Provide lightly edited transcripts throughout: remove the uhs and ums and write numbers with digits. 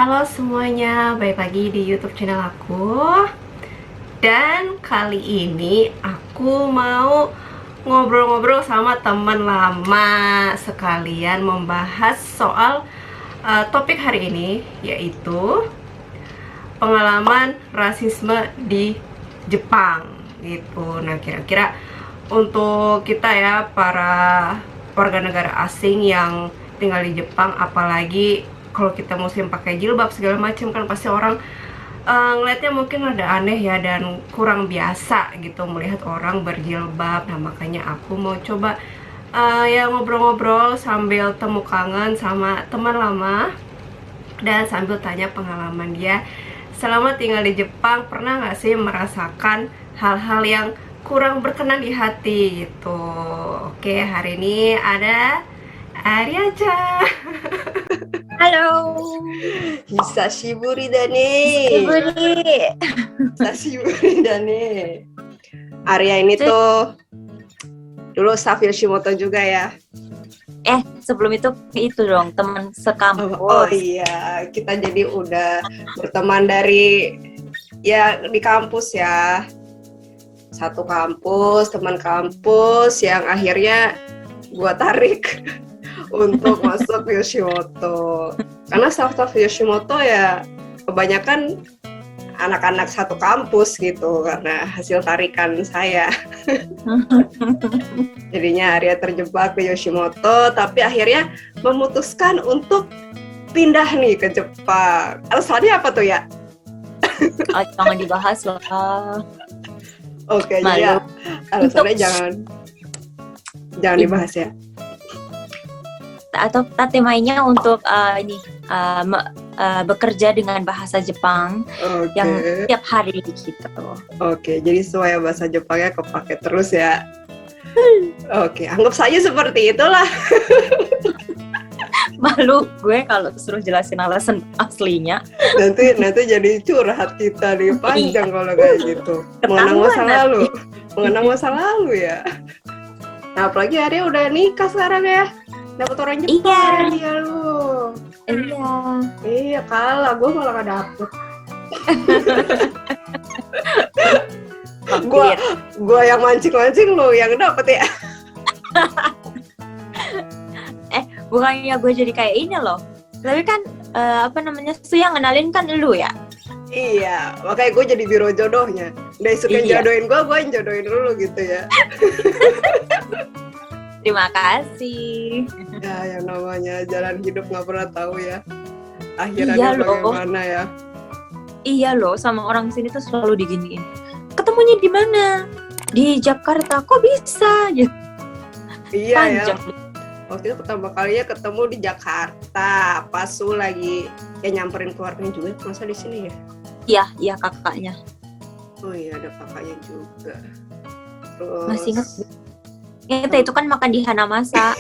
Halo semuanya, balik lagi di YouTube channel aku. Dan kali ini aku mau ngobrol-ngobrol sama teman lama, sekalian membahas soal topik hari ini, yaitu pengalaman rasisme di Jepang gitu. Nah, kira-kira untuk kita ya, para warga negara asing yang tinggal di Jepang, apalagi kalau kita musim pakai jilbab segala macam, kan pasti orang ngelihatnya mungkin ada aneh ya, dan kurang biasa gitu melihat orang berjilbab. Nah, makanya aku mau coba ya ngobrol-ngobrol sambil temu kangen sama teman lama, dan sambil tanya pengalaman dia selama tinggal di Jepang. Pernah nggak sih merasakan hal-hal yang kurang berkenan di hati gitu. Oke, hari ini ada Arya-chan. Halo, Hisashiburi da ne. Ibu. Hisashiburi da ne. Arya ini tuh dulu staff Yoshimoto juga ya. Sebelum itu dong teman sekampus. Oh iya, kita jadi udah berteman dari ya di kampus ya. Satu kampus, teman kampus yang akhirnya gua tarik untuk masuk Yoshimoto. Karena staff Yoshimoto ya kebanyakan anak-anak satu kampus gitu, karena hasil tarikan saya. Jadinya Arya terjebak di Yoshimoto, tapi akhirnya memutuskan untuk pindah nih ke Jepang. Alasannya apa tuh ya? Jangan dibahas lah. Oke, Malu. ya. Alasannya jangan dibahas ya. Atau temanya untuk bekerja dengan bahasa Jepang Oke. yang tiap hari gitu. Oke, jadi supaya bahasa Jepangnya kepake terus ya. Oke, anggap saja seperti itulah. Malu gue kalau suruh jelasin alasan aslinya. Nanti jadi curhat kita nih, panjang kalau kayak gitu. Mengenang masa lalu ya. Nah, apalagi Arya udah nikah sekarang ya. Dapat orang Jepang. Iya lu. Iya. Iya, kalah, gue malah gak dapet. Gua yang mancing lu yang dapet ya. Bukannya gue jadi kayak ini loh. Tapi kan Su yang ngenalin kan lu ya. Iya, makanya gue jadi biro jodohnya. Udah suka jodohin gue yang jodohin dulu gitu ya. Terima kasih. Ya, yang namanya jalan hidup nggak pernah tahu ya. Akhirnya bagaimana ya? Iya loh, sama orang sini tuh selalu diginiin. Ketemunya di mana? Di Jakarta, kok bisa? Iya Panjang. ya. Waktu itu pertama kalinya ketemu di Jakarta, pas Su lagi nyamperin keluarganya juga, masa di sini ya? Iya kakaknya. Oh iya, ada kakaknya juga. Terus Masih ingat? Kita itu kan makan di Hanamasa.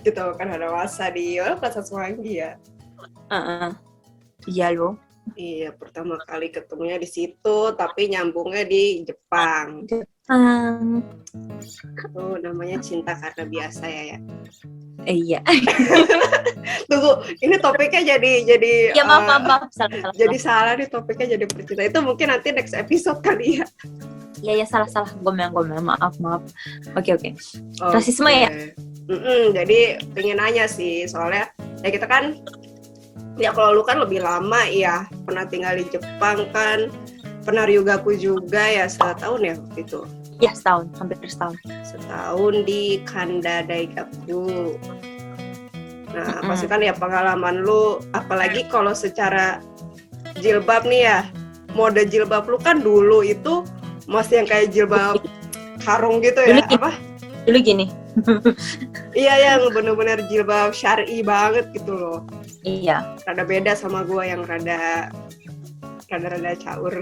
kita makan Hanamasa di Plaza Semanggi ya. Iya loh. Iya, pertama kali ketemunya di situ, tapi nyambungnya di Jepang. Oh, namanya cinta karena biasa ya. Iya. Tunggu, ini topiknya jadi. Ya maaf. Salah. Jadi salah nih, topiknya jadi percintaan. Itu mungkin nanti next episode kali ya. Iya salah. Gomel. Maaf. Oke. Rasisme ya. Jadi pengen nanya sih, soalnya ya kita kan, ya kalau lu kan lebih lama ya, pernah tinggal di Jepang kan, pernah ryugaku juga ya, setahun ya waktu itu. Iya setahun, hampir setahun. Setahun di Kanda Daigaku. Nah, pasti kan ya pengalaman lu, apalagi kalau secara jilbab nih ya, mode jilbab lu kan dulu itu masih yang kayak jilbab karung gitu ya, Dulu gini. Iya, yang bener-bener jilbab syar'i banget gitu loh. Iya. Rada beda sama gua yang rada caur.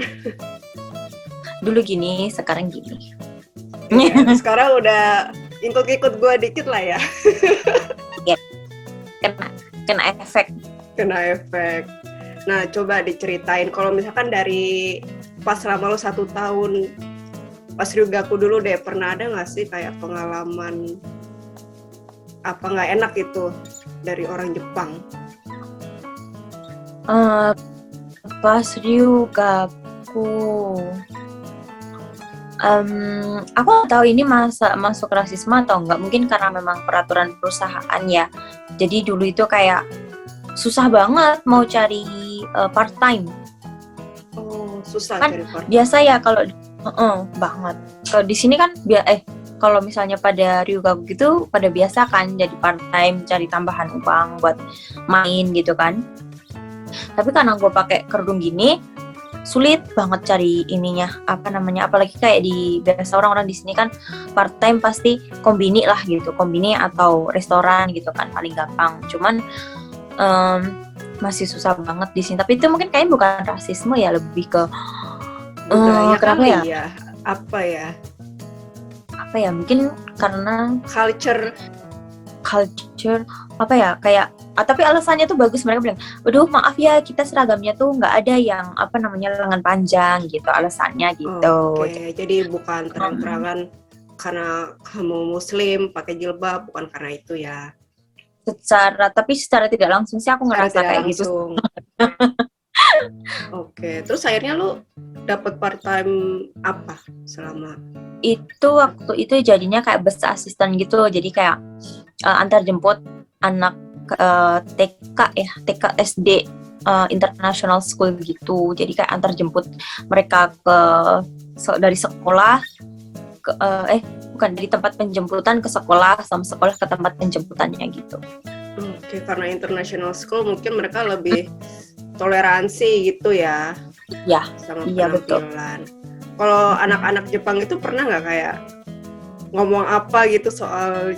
Dulu gini, sekarang gini. Ya, sekarang udah ikut gua dikit lah ya. Kena efek. Nah, coba diceritain kalau misalkan dari pas selama lu 1 tahun pas ryugaku dulu deh, pernah ada nggak sih kayak pengalaman apa nggak enak itu dari orang Jepang? Eh, pas Ryugaku, aku nggak tahu ini masuk rasisme atau enggak. Mungkin karena memang peraturan perusahaan ya. Jadi dulu itu kayak susah banget mau cari part time. Oh, susah Kan cari part. biasa ya kalau banget. Kalau di sini kan kalau misalnya pada Ryugaku gitu pada biasa kan jadi part time cari tambahan uang buat main gitu kan. Tapi karena gue pakai kerudung gini sulit banget cari ininya apalagi kayak di biasa orang-orang di sini kan part time pasti kombini lah gitu, kombini atau restoran gitu kan paling gampang. Cuman masih susah banget di sini. Tapi itu mungkin kayaknya bukan rasisme ya, lebih ke Budaya kenapa kali ya? ya? Apa ya? Apa ya? Mungkin karena Culture. apa ya? Kayak tapi alasannya tuh bagus, mereka bilang, "Waduh, maaf ya, kita seragamnya tuh nggak ada yang lengan panjang gitu." Alasannya gitu. Oke, jadi bukan terang-terangan karena kamu muslim pakai jilbab, bukan karena itu ya. Tapi secara tidak langsung sih aku Secara ngerasa tidak kayak gitu. langsung. Oke, terus akhirnya lu dapat part time apa selama? Itu waktu itu jadinya kayak bus assistant gitu. Jadi kayak antar jemput anak TK SD international school gitu. Jadi kayak antar jemput mereka dari sekolah bukan dari tempat penjemputan ke sekolah, sama sekolah ke tempat penjemputannya gitu. Oke, karena international school mungkin mereka lebih toleransi gitu ya. Ya, Sama iya betul. penampilan. Kalau anak-anak Jepang itu pernah nggak kayak ngomong apa gitu soal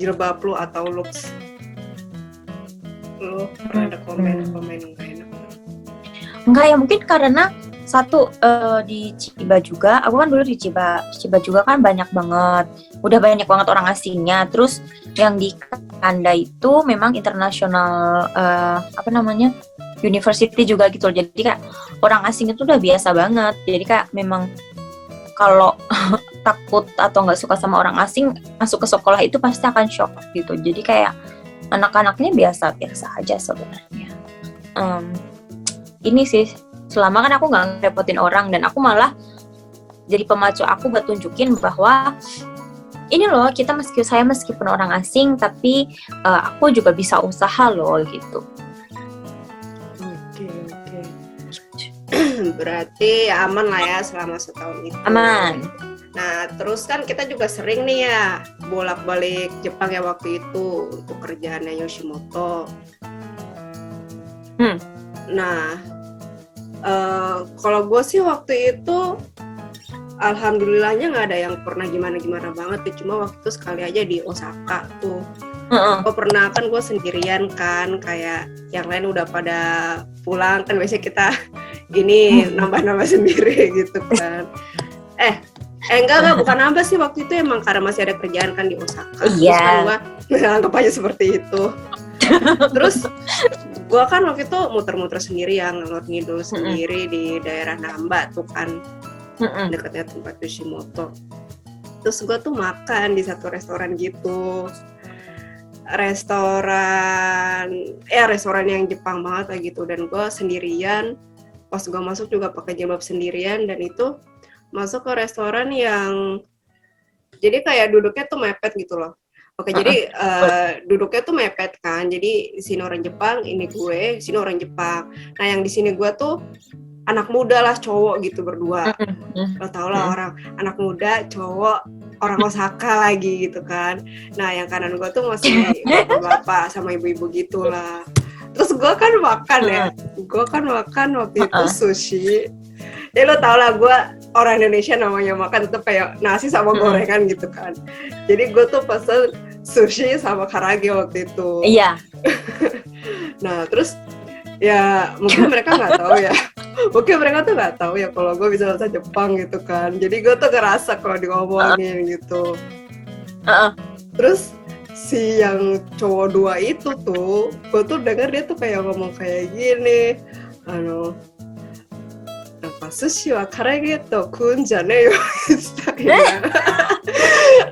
jilbab lu atau looks lu? Pernah ada komen nggak enak? Enggak ya, mungkin karena satu di Chiba juga, aku kan dulu di Chiba juga kan udah banyak banget orang asingnya. Terus yang di Kanda itu memang internasional university juga gitu. Jadi kayak orang asing itu udah biasa banget. Jadi kayak memang kalau takut atau nggak suka sama orang asing masuk ke sekolah itu pasti akan shock gitu. Jadi kayak anak-anaknya biasa-biasa aja sebenarnya. Ini sih selama kan aku nggak ngerepotin orang, dan aku malah jadi pemacu aku buat tunjukin bahwa ini loh, saya meskipun orang asing tapi aku juga bisa usaha loh gitu. Oke. Berarti aman lah ya selama setahun itu. Aman. Nah, terus kan kita juga sering nih ya bolak-balik Jepang ya waktu itu untuk kerjaannya Yoshimoto. Nah, kalau gue sih waktu itu alhamdulillahnya nggak ada yang pernah gimana-gimana banget. Cuma waktu itu sekali aja di Osaka tuh. Gue pernah, kan gue sendirian kan, kayak yang lain udah pada pulang kan, biasanya kita gini nambah-nambah sendiri gitu kan. Enggak, bukan nambah sih, waktu itu emang karena masih ada kerjaan kan di Osaka. Terus kan gue anggap aja seperti itu. Terus gue kan waktu itu muter-muter sendiri ya, ngelor ngidul sendiri di daerah Namba tuh kan, dekatnya tempat Yoshimoto. Terus gue tuh makan di satu restoran gitu, restoran yang Jepang banget lah gitu. Dan gue sendirian, pas gue masuk juga pakai jilbab sendirian, dan itu masuk ke restoran yang jadi kayak duduknya tuh mepet gitu loh. Oke, jadi duduknya tuh mepet kan. Jadi di sini orang Jepang, ini gue, di sini orang Jepang. Nah, yang di sini gue tuh anak muda lah, cowok gitu berdua. Lo tau lah, orang anak muda, cowok, orang Osaka lagi gitu kan. Nah, yang kanan gue tuh masih bapak-bapak sama ibu-ibu gitulah. Terus gue kan makan waktu itu sushi. Ya lo tau lah, gue orang Indonesia namanya makan tetap kayak nasi sama gorengan gitu kan. Jadi gue tuh pesen sushi sama karage waktu itu. Iya. Nah terus ya mungkin mereka nggak tahu ya. Mungkin mereka tuh nggak tahu ya kalau gue bisa bahasa Jepang gitu kan. Jadi gue tuh ngerasa kalau diomongin gitu. Terus si yang cowok dua itu tuh, gue tuh denger dia tuh kayak ngomong kayak gini, sushi wa karage to kunjane yo.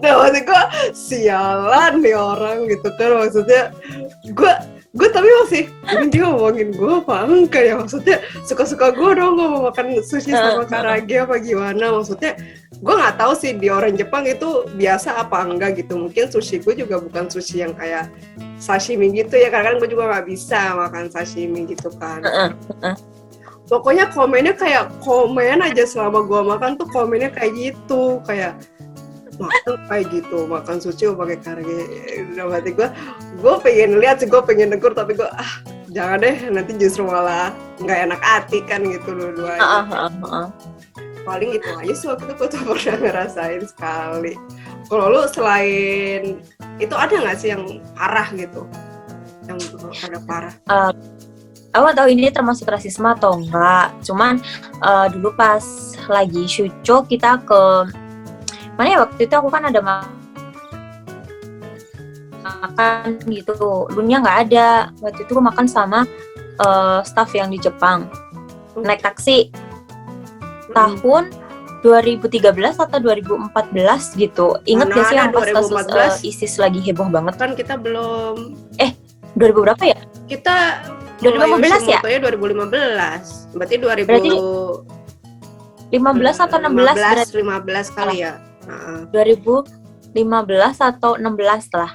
Nah maksud gue sialan nih orang gitu kan, maksudnya gue gue tapi masih ini dia ngomongin gue apa enggak ya, maksudnya suka-suka gue dong gue mau makan sushi sama karage apa gimana, maksudnya gue nggak tahu sih di orang Jepang itu biasa apa enggak gitu, mungkin sushi gue juga bukan sushi yang kayak sashimi gitu ya, kadang-kadang gue juga nggak bisa makan sashimi gitu kan. Pokoknya komennya kayak komen aja selama gue makan tuh komennya kayak gitu, kayak makan kayak gitu, makan sushi pakai karage. Udah berarti gue pengen lihat sih, gue pengen negur tapi gue jangan deh, nanti justru malah nggak enak hati kan gitu dua-duanya. Paling gitu aja sih waktu itu gue tuh pernah ngerasain sekali. Kalau lu selain itu ada nggak sih yang parah gitu, yang ada parah? Aku tahu ini termasuk rasisme atau enggak, cuman dulu pas lagi syuco kita ke mana ya, waktu itu aku kan ada makan gitu, dulunya nggak ada. Waktu itu aku makan sama staff yang di Jepang, naik taksi tahun 2013 atau 2014 gitu. Ingat gak sih yang pas kasus ISIS lagi heboh banget? Kan kita belum 2000 berapa ya? Kita 2015 ya? 2015. Berarti 15 atau 16 15 kali ya. 2015 atau 16 lah.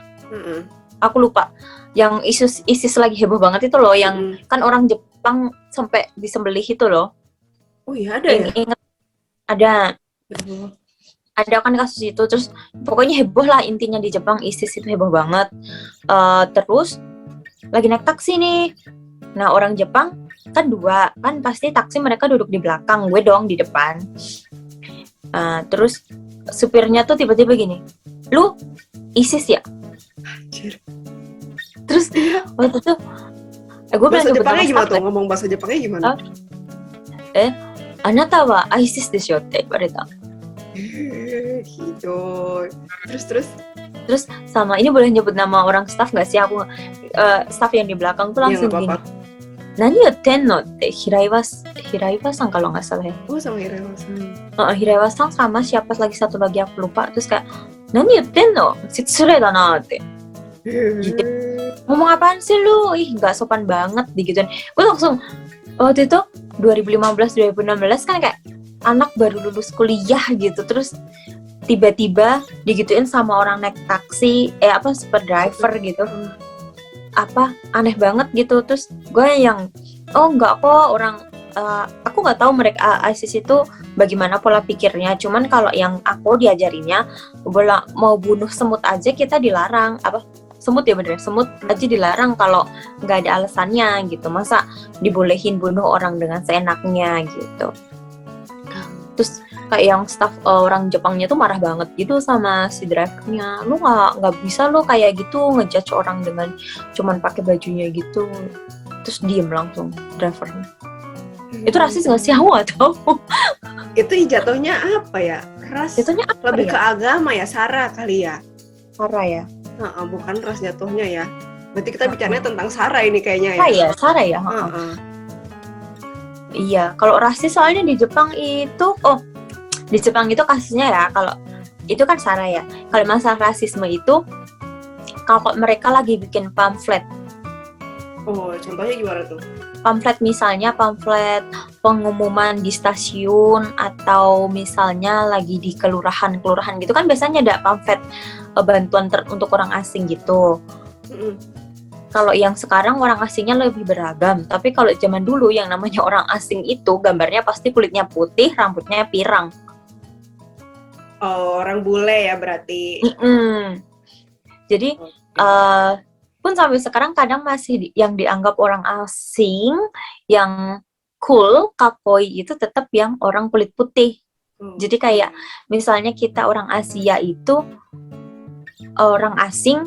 Aku lupa. Yang ISIS lagi heboh banget itu loh, yang kan orang Jepang sampai disembelih itu loh. Oh iya ada ya? Ingat ada kan kasus itu, terus pokoknya heboh lah intinya di Jepang, ISIS itu heboh banget. Terus lagi naik taksi nih, nah orang Jepang kan dua, kan pasti taksi mereka duduk di belakang, gue doang di depan. Terus supirnya tuh tiba-tiba gini, lu ISIS ya? Anjir. Terus waktu itu gue bahasa Jepangnya gimana tuh? Ngomong bahasa Jepangnya gimana? Anata wa ISIS deshoって言われた. Gitu. Terus sama ini boleh nyebut nama orang staff nggak sih? Aku staff yang di belakang tuh langsung gini. Nani yattennoってHiraiwa-san kalau nggak salah ya. Oh sama Hiraiwa-san. Hiraiwa-san sama siapa lagi satu lagi aku lupa. Terus kayak nani yattenno? Shitsurei da naって. Gitu. Ngomong apaan sih lu? Ih nggak sopan banget digituin. Gue langsung waktu itu 2015-2016 kan kayak anak baru lulus kuliah gitu, terus tiba-tiba digituin sama orang naik taksi, super driver gitu, aneh banget gitu. Terus gue yang enggak kok orang, aku nggak tahu mereka ISIS itu bagaimana pola pikirnya, cuman kalau yang aku diajarinnya mau bunuh semut aja kita dilarang, semut ya bener, semut aja dilarang kalau nggak ada alasannya gitu, masa dibolehin bunuh orang dengan seenaknya gitu. Terus kayak yang staff orang Jepangnya tuh marah banget gitu sama si drivernya, lu nggak bisa lu kayak gitu ngejudge orang dengan cuman pakai bajunya gitu. Terus diem langsung drivernya. Itu rasis nggak sih? Aku nggak tahu. Itu jatuhnya apa ya? Ras? Jatuhnya apa lebih ya? Ke agama ya, Sara kali ya? Sara ya? Bukan ras jatuhnya ya. Berarti kita bicaranya tentang Sara ini kayaknya ya. Sara ya. Iya, kalau rasis soalnya di Jepang itu, di Jepang itu kasusnya ya, kalau itu kan Sara ya. Kalau masalah rasisme itu, kalau mereka lagi bikin pamflet. Oh, contohnya gimana tuh? Pamflet misalnya pamflet pengumuman di stasiun, atau misalnya lagi di kelurahan gitu kan biasanya ada pamflet bantuan untuk orang asing gitu. Kalau yang sekarang orang asingnya lebih beragam, tapi kalau zaman dulu yang namanya orang asing itu gambarnya pasti kulitnya putih, rambutnya pirang. Oh, orang bule ya berarti. Jadi pun sampai sekarang kadang masih yang dianggap orang asing yang cool, kakoi itu tetap yang orang kulit putih. Jadi kayak misalnya kita orang Asia itu orang asing,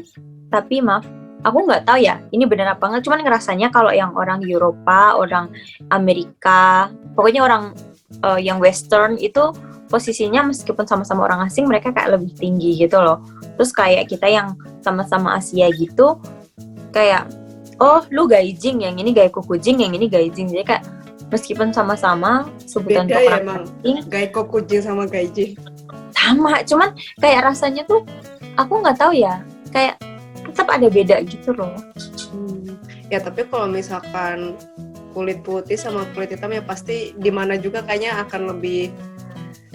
tapi maaf, aku nggak tahu ya ini benar apa nggak, cuman ngerasanya kalau yang orang Eropa, orang Amerika, pokoknya orang yang Western itu posisinya meskipun sama-sama orang asing mereka kayak lebih tinggi gitu loh. Terus kayak kita yang sama-sama Asia gitu kayak lu gaijin, yang ini gaikokujin, yang ini gaijin. Jadi kayak meskipun sama-sama sebutan beda untuk ya, orang asing, gaikokujin sama gaijin sama, cuman kayak rasanya tuh aku nggak tahu ya, kayak tetap ada beda gitu loh. Ya tapi kalau misalkan kulit putih sama kulit hitam ya pasti di mana juga kayaknya akan lebih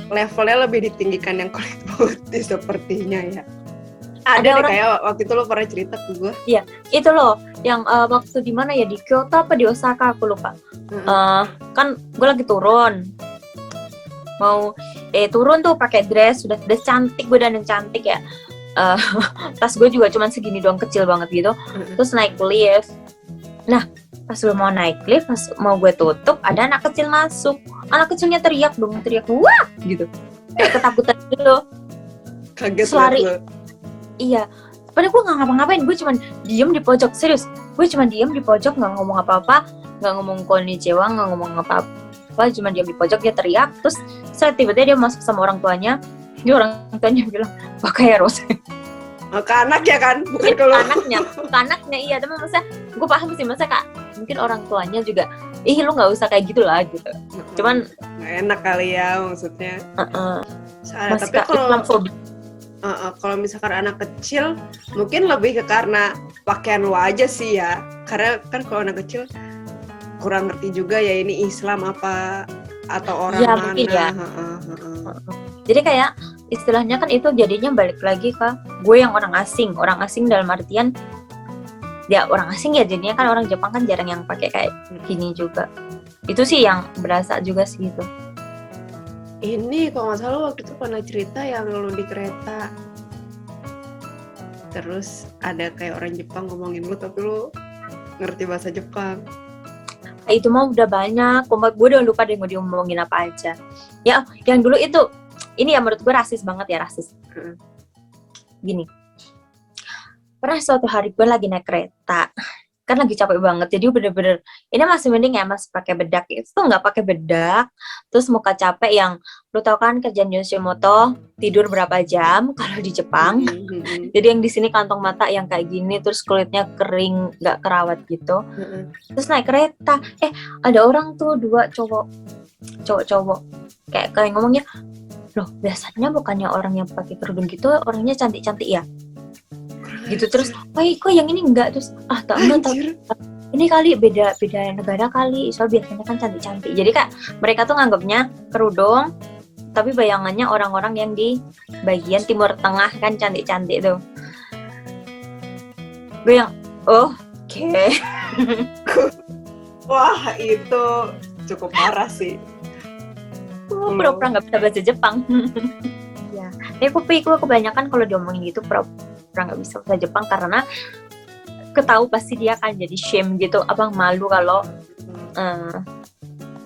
levelnya lebih ditinggikan yang kulit putih sepertinya ya. Ada Ada deh orang, kayak waktu itu lo pernah cerita ke gue. itu loh yang waktu di mana ya, di Kyoto apa di Osaka aku lupa. Kan gue lagi turun mau turun tuh pakai dress, sudah dress cantik, gue dandan cantik ya. Tas gue juga cuman segini doang, kecil banget gitu. Terus naik lift. Nah, pas gue mau naik lift, pas mau gue tutup, ada anak kecil masuk. Anak kecilnya teriak wah gitu, kayak ketakutan gitu. Kaget Selari. banget lo. Iya, padahal gue nggak ngapa-ngapain, gue cuma diem di pojok, serius. Gue cuma diem di pojok, nggak ngomong apa-apa, nggak ngomong konnichiwa, nggak ngomong apa-apa, cuma diem di pojok. Dia teriak, terus saya tiba-tiba dia masuk sama orang tuanya. Dia orang tuanya bilang, pakai Rose. Oh, ke anak ya kan, bukan ke lo. Anaknya iya, tapi masa gue paham sih, masa kak mungkin orang tuanya juga lu nggak usah kayak gitu lah gitu. Cuman nggak enak kali ya maksudnya. masih Tapi kak Islamophobia. kalau misalkan anak kecil mungkin lebih ke karena pakaian lo aja sih ya, karena kan kalau anak kecil kurang ngerti juga ya ini Islam apa atau orang Ya, mana. mungkin ya. Jadi kayak istilahnya kan itu jadinya balik lagi ke gue yang orang asing dalam artian ya orang asing ya, jadinya kan orang Jepang kan jarang yang pakai kayak gini juga. Itu sih yang berasa juga sih gitu. Ini kalau nggak salah waktu itu pernah cerita yang lu di kereta, terus ada kayak orang Jepang ngomongin lu tapi lu ngerti bahasa Jepang. Itu mah udah banyak, gue udah lupa deh mau diomongin apa aja. Ya, yang dulu itu, ini ya menurut gue rasis banget ya, rasis. Gini, pernah suatu hari gue lagi naik kereta, kan lagi capek banget, jadi bener-bener, ini masih mending ya mas pakai bedak, itu tuh nggak pakai bedak, terus muka capek yang, lu tau kan kerjaan Yoshimoto, tidur berapa jam kalau di Jepang. Jadi yang di sini kantong mata yang kayak gini, terus kulitnya kering, nggak kerawat gitu. Terus naik kereta, ada orang tuh dua cowok, kayak ngomongnya, loh biasanya bukannya orang yang pakai kerudung gitu orangnya cantik-cantik ya, gitu. Terus, kok yang ini enggak? Terus, tak enggak, ini kali beda negara kali, soal biasanya kan cantik-cantik. Jadi kak mereka tuh nganggapnya kerudung, tapi bayangannya orang-orang yang di bagian timur tengah kan cantik-cantik tuh. Gue yang oke. Wah itu cukup parah sih. Pura-pura nggak bisa bahasa Jepang. Ya, tapi gue kebanyakan kalau diomongin gitu pura-pura nggak bisa bahasa Jepang karena ketahu pasti dia akan jadi shame gitu, abang malu kalau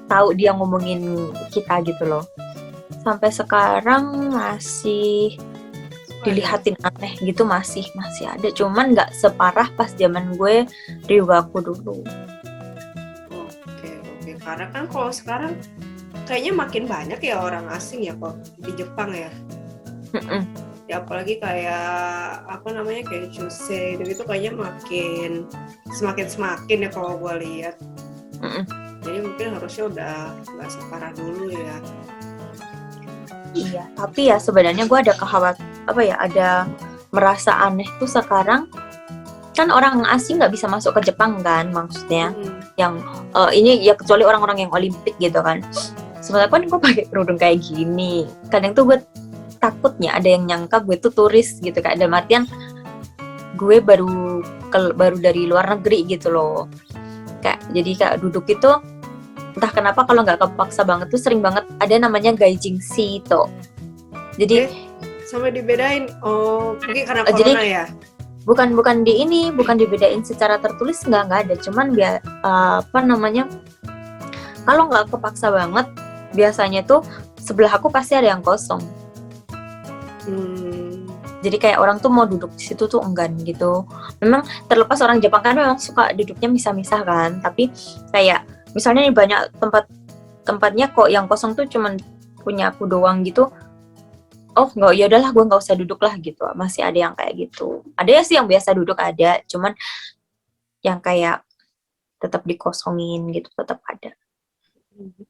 tahu dia ngomongin kita gitu loh. Sampai sekarang masih dilihatin aneh gitu, masih ada, cuman nggak separah pas zaman gue Ryugaku dulu. Oke, karena kan kalau sekarang kayaknya makin banyak ya orang asing ya kok di Jepang ya. Ya apalagi kayak kayak Chusei gitu kayaknya semakin ya kalau gue lihat. Jadi mungkin harusnya udah nggak separah dulu ya. Iya, tapi ya sebenarnya gue ada ada merasa aneh tuh sekarang kan orang asing nggak bisa masuk ke Jepang kan, maksudnya yang ini ya kecuali orang-orang yang Olimpik gitu kan. Sebenarnya kan gue pakai kerudung kayak gini, kadang tuh gue takutnya ada yang nyangka gue tuh turis gitu, kayak dalam artian gue baru dari luar negeri gitu loh. Jadi duduk itu entah kenapa kalau nggak kepaksa banget tuh sering banget ada namanya gaijin shito. Jadi sampai dibedain. Oh, mungkin karena corona jadi, ya. Bukan dibedain secara tertulis, nggak ada, cuman kalau nggak kepaksa banget biasanya tuh sebelah aku pasti ada yang kosong. Jadi kayak orang tuh mau duduk di situ tuh enggan gitu. Memang terlepas orang Jepang kan memang suka duduknya misah-misah kan, tapi kayak misalnya nih banyak tempatnya kok yang kosong tuh cuman punya aku doang gitu. Oh nggak, ya udahlah gue nggak usah duduk lah gitu. Masih ada yang kayak gitu. Ada ya sih yang biasa duduk ada, cuman yang kayak tetap dikosongin gitu tetap ada.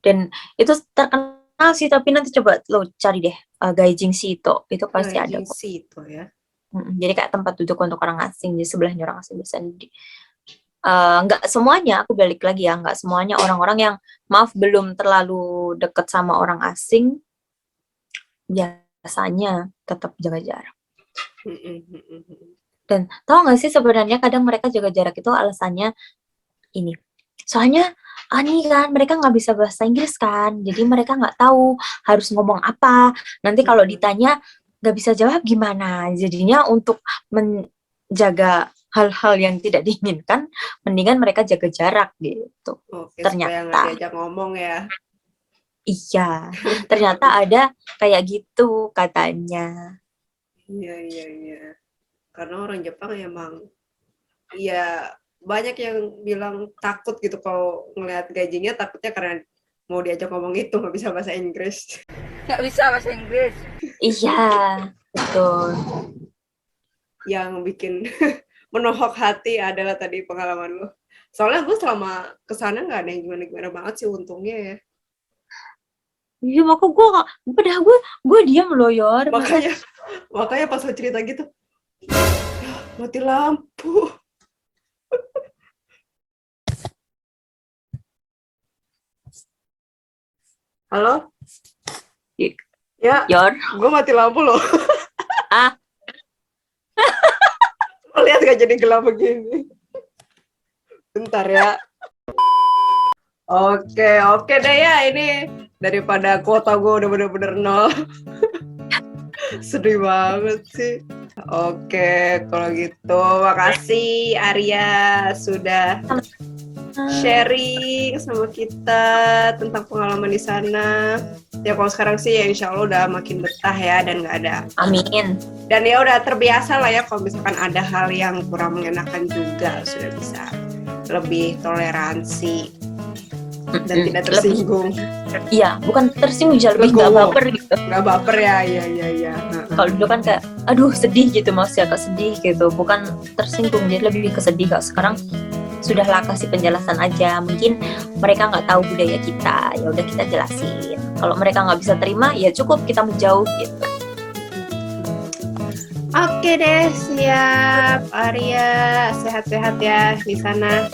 Dan itu terkenal sih, tapi nanti coba lo cari deh gaijin shito, itu pasti ada kok. Shito ya. Jadi kayak tempat duduk untuk orang asing, di sebelahnya orang asing biasanya nggak semuanya, aku balik lagi ya, nggak semuanya orang-orang yang maaf belum terlalu deket sama orang asing biasanya tetap jaga jarak. Dan tahu nggak sih sebenarnya kadang mereka jaga jarak itu alasannya ini, soalnya Ani kan mereka nggak bisa bahasa Inggris kan, jadi mereka nggak tahu harus ngomong apa. Nanti kalau ditanya nggak bisa jawab gimana, jadinya untuk menjaga hal-hal yang tidak diinginkan, mendingan mereka jaga jarak gitu. Oke, supaya nggak Ternyata, diajak ngomong ya. iya, ternyata ada kayak gitu katanya. Iya. Karena orang Jepang emang, ya banyak yang bilang takut gitu kalau ngelihat gajinya, takutnya karena mau diajak ngomong itu nggak bisa bahasa Inggris. Iya, betul. Yang bikin menohok hati adalah tadi pengalaman lo. Soalnya gue selama kesana nggak ada yang gimana-gimana banget sih untungnya ya. Iya, maka padahal gue diam loh, Yor. Makanya pas lo cerita gitu, mati lampu. Halo? Ya, Yor, gue mati lampu loh. ah, Lo lihat gak jadi gelap begini? Bentar ya. Oke deh ya, ini daripada kuota gue udah bener-bener nol. Sedih banget sih. Oke, kalau gitu makasih Arya sudah sharing sama kita tentang pengalaman di sana. Ya kalau sekarang sih ya insya Allah udah makin betah ya dan nggak ada. amin. Dan ya udah terbiasa lah ya kalau misalkan ada hal yang kurang mengenakan juga sudah bisa lebih toleransi dan tidak tersinggung. Iya, bukan tersinggung, lebih nggak Legowo. baper gitu. Nggak baper ya, iya. Kalau dulu kan kayak, aduh sedih gitu mas ya, kesedih gitu, bukan tersinggung, jadi lebih kesedih. Kalau sekarang sudahlah kasih penjelasan aja, mungkin mereka nggak tahu budaya kita, ya udah kita jelasin. Kalau mereka nggak bisa terima, ya cukup kita menjauh gitu. Oke deh, siap Arya, sehat-sehat ya di sana.